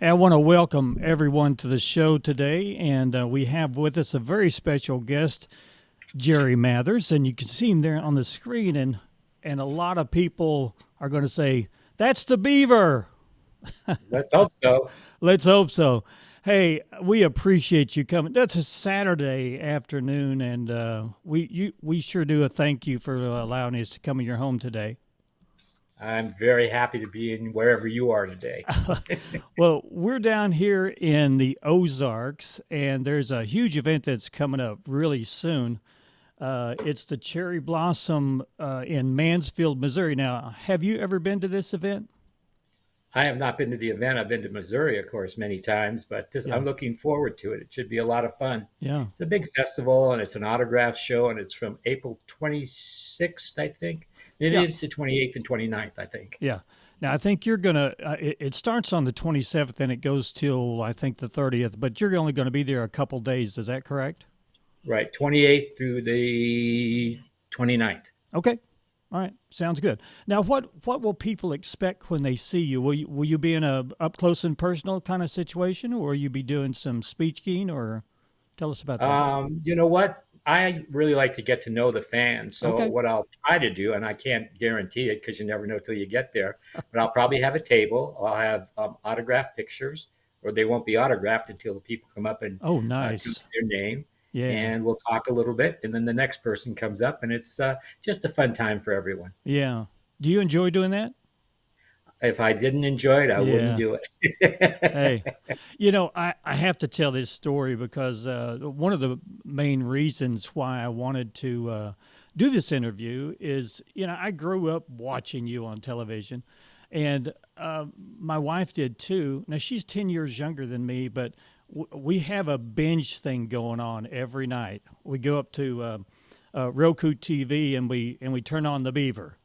I want to welcome everyone to the show today, and we have with us a very special guest, Jerry Mathers, and you can see him there on the screen, and a lot of people are going to say, "That's the Beaver." Let's hope so. Let's hope so. Hey, we appreciate you coming. That's a Saturday afternoon, and we sure do a thank you for allowing us to come in your home today. I'm very happy to be in wherever you are today. Well, we're down here in the Ozarks, and there's a huge event that's coming up really soon. It's the Cherry Blossom in Mansfield, Missouri. Now, have you ever been to this event? I have not been to the event. I've been to Missouri, of course, many times, but Yeah, I'm looking forward to it. It should be a lot of fun. yeah, It's a big festival and it's an autograph show, and it's from April 26th, I think. Maybe yeah, it's the 28th and 29th, I think. yeah. Now, I think you're gonna. It starts on the 27th and it goes till I think the 30th, but you're only going to be there a couple days. Is that correct? Right, 28th through the 29th. Okay. All right. Sounds good. Now, what will people expect when they see you? Will you be in a up close and personal kind of situation, or will you be doing some speech keying, or tell us about that? You know what? I really like to get to know the fans. So Okay. what I'll try to do, and I can't guarantee it because you never know till you get there, but I'll probably have a table. I'll have autographed pictures, or they won't be autographed until the people come up and Oh, give nice. me their name, Yeah. and we'll talk a little bit, and then the next person comes up, and it's just a fun time for everyone. Yeah. Do you enjoy doing that? If I didn't enjoy it, I wouldn't Yeah. do Hey, it. I have to tell this story because one of the main reasons why I wanted to do this interview is, I grew up watching you on television, and my wife did too. Now, she's 10 years younger than me, but we have a binge thing going on every night. We go up to Roku TV and we turn on the Beaver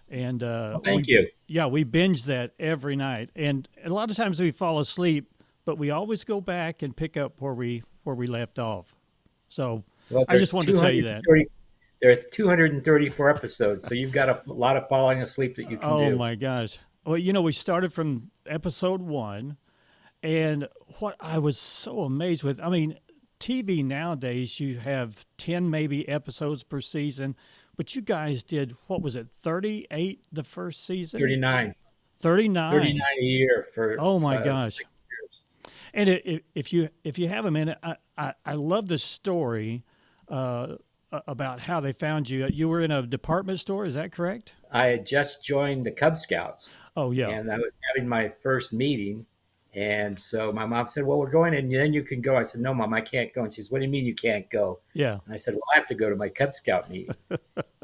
and Well, thank you. we binge that every night, and a lot of times we fall asleep, but we always go back and pick up where we left off. So Well, I just wanted to tell you that. there are 234 episodes, so you've got a lot of falling asleep that you can Oh do. my gosh. Well, we started from episode 1, and what I was so amazed with, I mean, TV nowadays you have 10 maybe episodes per season, but you guys did, what was it, 38 the first season? 39, 39. 39 a year for Oh my gosh. 6 years. And if you have a minute, I love the story uh, about how they found you. You were in a department store, is that correct? I had just joined the Cub Scouts, Oh yeah, and I was having my first meeting. And so my mom said, "Well, we're going, and then you can go." I said, "No, Mom, I can't go." And she says, "What do you mean you can't go?" yeah. And I said, "Well, I have to go to my Cub Scout meeting."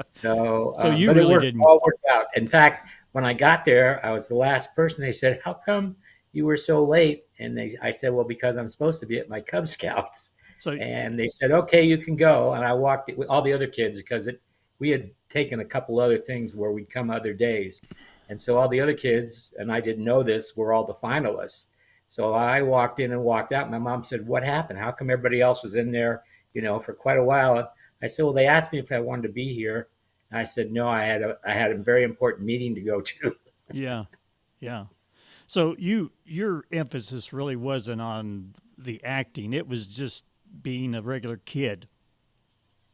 So, So you but it really worked, didn't. all worked out. In fact, when I got there, I was the last person. They said, "How come you were so late?" And I said, "Well, because I'm supposed to be at my Cub Scouts." So And they said, "Okay, you can go." And I walked it with all the other kids because we had taken a couple other things where we'd come other days. And so all the other kids, and I didn't know this, were all the finalists. So I walked in and walked out. My mom said, "What happened? How come everybody else was in there, for quite a while?" I said, "Well, they asked me if I wanted to be here." And I said, "No, I had a very important meeting to go to." yeah, yeah. So your emphasis really wasn't on the acting; it was just being a regular kid.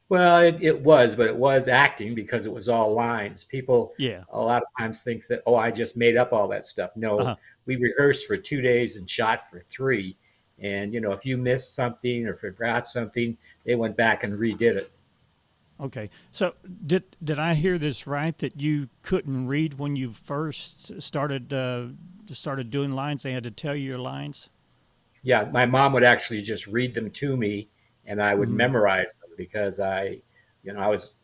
Well, it was, but it was acting because it was all lines. People Yeah. a lot of times thinks that, oh, I just made up all that stuff. Uh No, huh. we rehearsed for 2 days and shot for three. And if you missed something or forgot something, they went back and redid it. Okay. So did I hear this right that you couldn't read when you first started doing lines? They had to tell you your lines. Yeah, my mom would actually just read them to me, and I would Hmm. memorize them because I was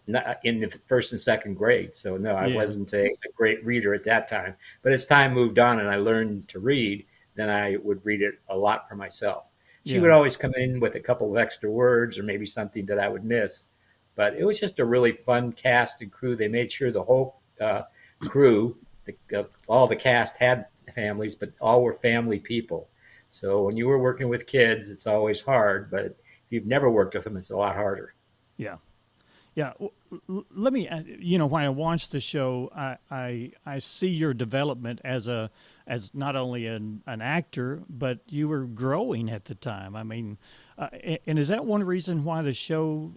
not in the first and second grade. So no, I Yeah. wasn't a great reader at that time. But as time moved on and I learned to read, then I would read it a lot for myself. She would Yeah. always come in with a couple of extra words or maybe something that I would miss. But it was just a really fun cast and crew. They made sure the whole crew, all the cast had families, but all were family people. So when you were working with kids, it's always hard. But if you've never worked with them, it's a lot harder. Yeah. Yeah. Let me, when I watch the show, I see your development as not only an actor, but you were growing at the time. I mean, and is that one reason why the show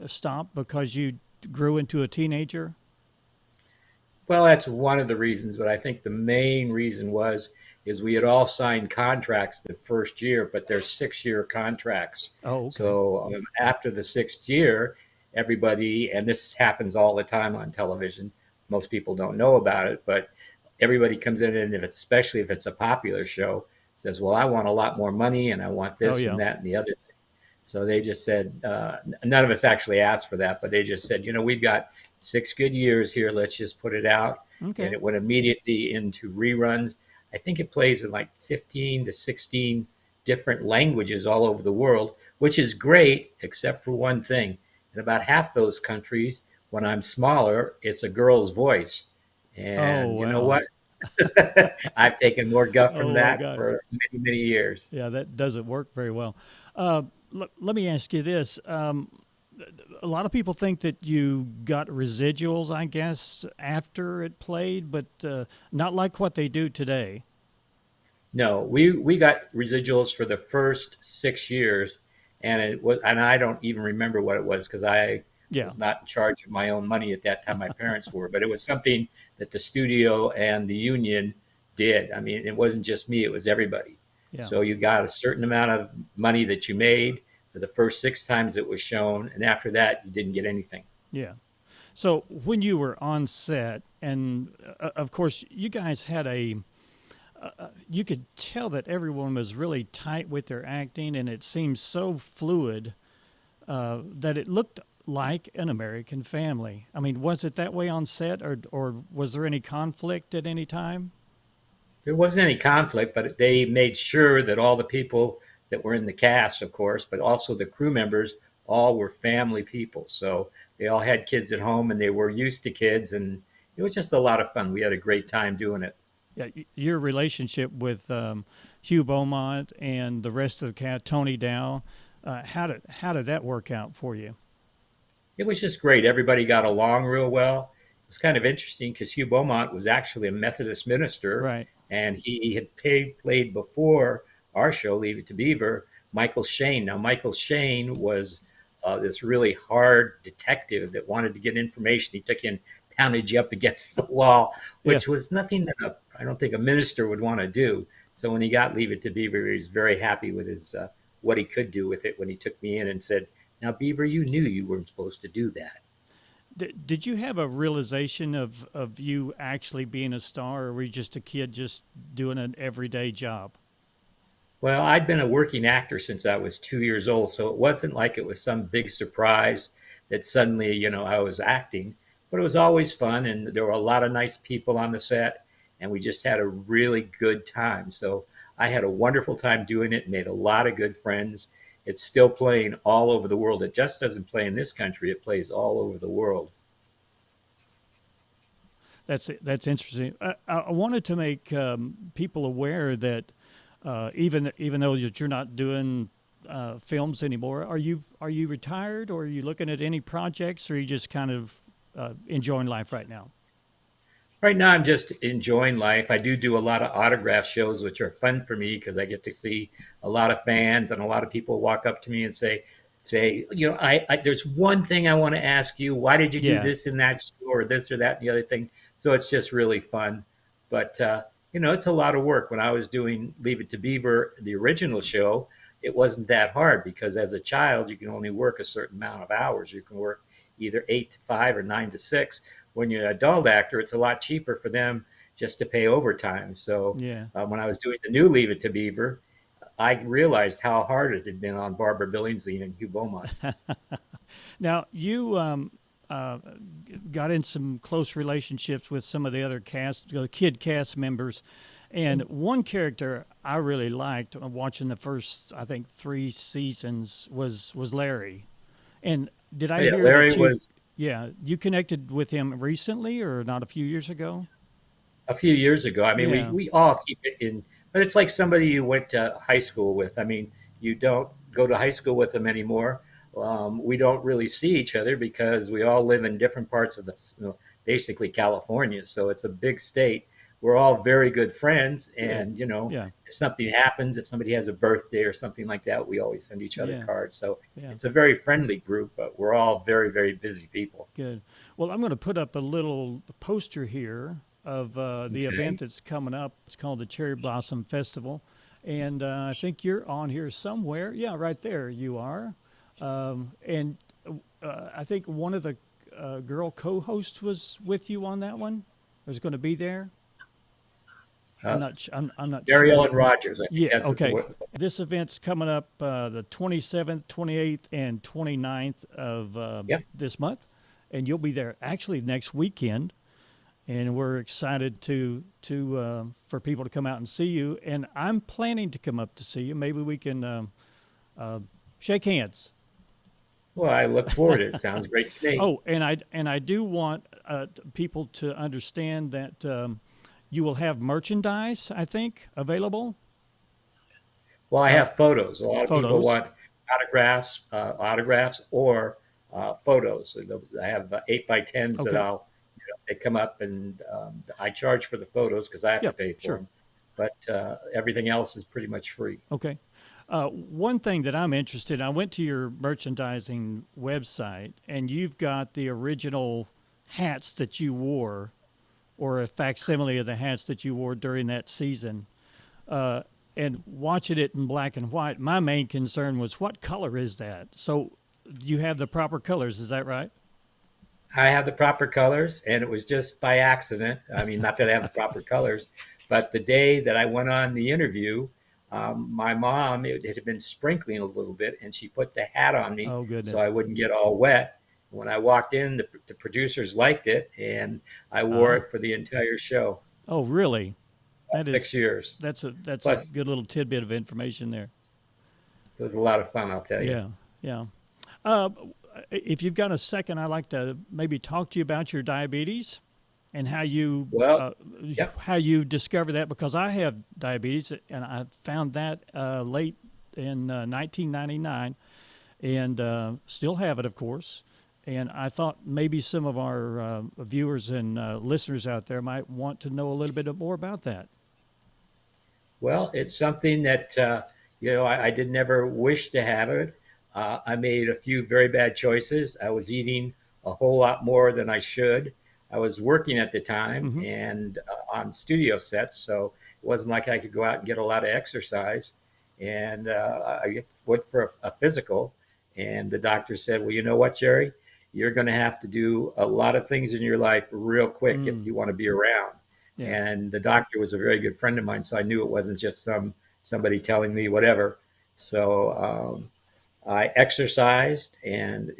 stopped because you grew into a teenager? Well, that's one of the reasons, but I think the main reason was is we had all signed contracts the first year, but they're 6 year contracts. Oh, okay. So after the sixth year, everybody, and this happens all the time on television. Most people don't know about it, but everybody comes in, and if it's, especially if it's a popular show, says, "Well, I want a lot more money, and I want Oh, this and yeah. that and the other thing." So they just said, none of us actually asked for that, but they just said, we've got 6 good years here. Let's just put it out. And Okay. it went immediately into reruns. I think it plays in like 15 to 16 different languages all over the world, which is great, except for one thing. In about half those countries, when I'm smaller, it's a girl's voice. Oh, And you know wow. what? I've taken more guff from Oh my that gosh. for many, many years. Yeah, that doesn't work very well. Uh, Let me ask you this. A lot of people think that you got residuals, I guess, after it played, but not like what they do today. No, we got residuals for the first 6 years, and it was, and I don't even remember what it was because I Yeah, was not in charge of my own money at that time. My parents were, but it was something that the studio and the union did. I mean, it wasn't just me; it was everybody. yeah, So you got a certain amount of money that you made for the first six times it was shown, and after that, you didn't get anything. yeah. So when you were on set, and of course, you guys had you could tell that everyone was really tight with their acting, and it seemed so fluid that it looked like an American family. I mean, was it that way on set, or was there any conflict at any time? There wasn't any conflict, but they made sure that all the people that were in the cast, of course, but also the crew members, all were family people. So they all had kids at home and they were used to kids, and it was just a lot of fun. We had a great time doing it. Yeah, your relationship with Hugh Beaumont and the rest of the cast, Tony Dow, how did that work out for you? It was just great. Everybody got along real well. It was kind of interesting because Hugh Beaumont was actually a Methodist minister, Right. and he had played before our show, Leave It to Beaver, Michael Shane. Now, Michael Shane was this really hard detective that wanted to get information. He took you and pounded you up against the wall, Yeah. which was nothing that I don't think a minister would want to do. So when he got Leave It to Beaver, he was very happy with his what he could do with it when he took me in and said, "Now, Beaver, you knew you weren't supposed to do that." Did you have a realization of you actually being a star, or were you just a kid just doing an everyday job? Well, I'd been a working actor since I was 2 years old, so it wasn't like it was some big surprise that suddenly, I was acting. But it was always fun, and there were a lot of nice people on the set, and we just had a really good time. So I had a wonderful time doing it, made a lot of good friends. It's still playing all over the world. It just doesn't play in this country, it plays all over the world. That's interesting. I wanted to make people aware that even though that you're not doing films anymore, are you retired, or are you looking at any projects, or are you just kind of enjoying life right now? Right now, I'm just enjoying life. I do a lot of autograph shows, which are fun for me because I get to see a lot of fans and a lot of people walk up to me and say, there's one thing I want to ask you. Why did you do Yeah, this in that show or this or that and the other thing? So it's just really fun. But, it's a lot of work. When I was doing Leave It to Beaver, the original show, it wasn't that hard because as a child, you can only work a certain amount of hours. You can work either 8 to 5 or 9 to 6. When you're an adult actor, it's a lot cheaper for them just to pay overtime. So yeah. when I was doing the new Leave It to Beaver, I realized how hard it had been on Barbara Billingsley and Hugh Beaumont. Now you uh, got in some close relationships with some of the other kid cast members, and one character I really liked watching the first, I think, 3 seasons was Larry. And did I Yeah, hear Larry that was yeah, you connected with him recently or not a few years ago? a few years ago. I mean, we, Yeah, we all keep it in, but it's like somebody you went to high school with. I mean, you don't go to high school with them anymore. We don't really see each other because we all live in different parts of basically California. So it's a big state. we're all very good friends. Good. And, Yeah. if something happens, if somebody has a birthday or something like that, we always send each other Yeah. cards. So Yeah. it's a very friendly group, but we're all very, very busy people. Good. Well, I'm going to put up a little poster here of the event Okay. that's coming up. It's called the Cherry Blossom Festival. And I think you're on here somewhere. Yeah, right there you are. And I think one of the girl co-hosts was with you on that one. Was going to be there. I'm Uh, not. I'm not Mary sure. Ellen Rogers, I think Yeah. that's the Okay. word. This event's coming up the 27th, 28th, and 29th of Yep. this month, and you'll be there actually next weekend. And we're excited to for people to come out and see you. And I'm planning to come up to see you. Maybe we can uh, shake hands. Well, I look forward to it. Sounds great to me. Oh, and I do want people to understand that you will have merchandise. I think available Well, I uh, have photos. A lot of people photos. want autographs or photos. So I have 8x10s that Okay. they come up, and I charge for the photos because I have to Yep. pay for Sure. them. But everything else is pretty much free. Okay. One thing that I'm interested in, I went to your merchandising website, and you've got the original hats that you wore, or a facsimile of the hats that you wore during that season. Uh, and watching it in black and white, my main concern was what color is that? So you have the proper colors, is that right? I have the proper colors, and it was just by accident. I mean, not that I have the proper colors, but the day that I went on the interview, my mom, it had been sprinkling a little bit, and she put the hat on me Oh, so I goodness. wouldn't get all wet. When I walked in, the producers liked it, and I wore Uh, it for the entire show. oh, really? About That is 6 years. that's a Plus, good little tidbit of information there. it was a lot of fun, I'll tell you. Yeah, yeah. Uh, if you've got a second, I'd like to maybe talk to you about your diabetes and Well, yep. how you discover that, because I have diabetes and I found that late in 1999 and still have it, of course. And I thought maybe some of our viewers and listeners out there might want to know a little bit more about that. Well, it's something that I did never wish to have it. I made a few very bad choices. I was eating a whole lot more than I should. I was working at the time Hmm. and on studio sets, so it wasn't like I could go out and get a lot of exercise. And I went for a physical, and the doctor said, "Well, you know what, Jerry? You're going to have to do a lot of things in your life real quick if Mm, you want to be around." yeah. And the doctor was a very good friend of mine, so I knew it wasn't just somebody telling me whatever. So I exercised, and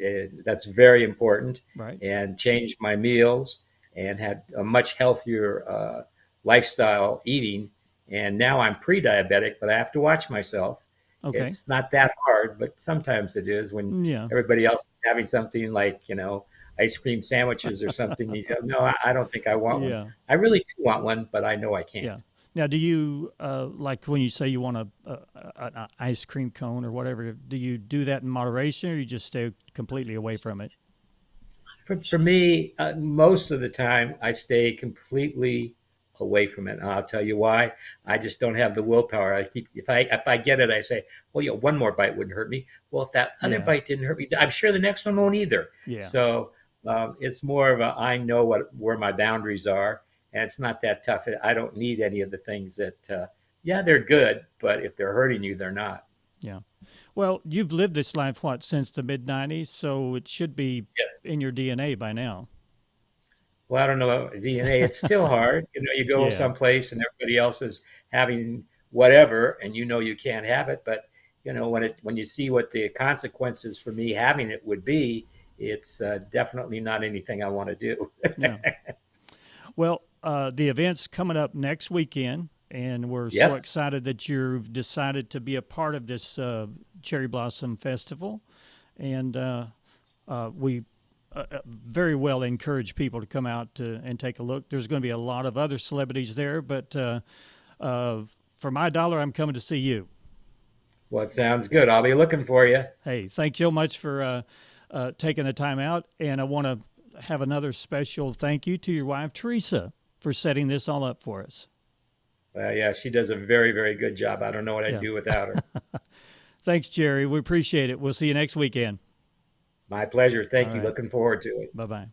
that's very important, Right. and changed my meals, and had a much healthier lifestyle eating. And now I'm pre-diabetic, but I have to watch myself. Okay. It's not that hard, but sometimes it is when Yeah. everybody else is having something like, ice cream sandwiches or something. You say, no, I don't think I want one. Yeah. I really do want one, but I know I can't. Yeah. Now, do you like when you say you want an ice cream cone or whatever? Do you do that in moderation, or you just stay completely away from it? For me, most of the time, I stay completely away from it. And I'll tell you why. I just don't have the willpower. If I get it, I say, well, one more bite wouldn't hurt me. Well, if that other Yeah. bite didn't hurt me, I'm sure the next one won't either. Yeah. So it's more of a I know where my boundaries are, and it's not that tough. I don't need any of the things that. Yeah, they're good, but if they're hurting you, they're not. Yeah. Well, you've lived this life what since the mid '90s, so it should be Yes. in your DNA by now. Well, I don't know about DNA. It's still hard. You go Yeah. someplace and everybody else is having whatever, and you can't have it. But when you see what the consequences for me having it would be, it's definitely not anything I want to do. Yeah. Well, the event's coming up next weekend, and we're so Yes. excited that you've decided to be a part of this Cherry Blossom Festival. And we very well encourage people to come out and take a look. There's going to be a lot of other celebrities there, but uh, for my dollar, I'm coming to see you. Well, it sounds good. I'll be looking for you. Hey, thanks so much for taking the time out. And I want to have another special thank you to your wife, Teresa. for setting this all up for us. Yeah, she does a very, very good job. I don't know what I'd Yeah. do without her. Thanks, Chery. We appreciate it. We'll see you next weekend. My pleasure. All Thank you. right. Looking forward to it. Bye bye.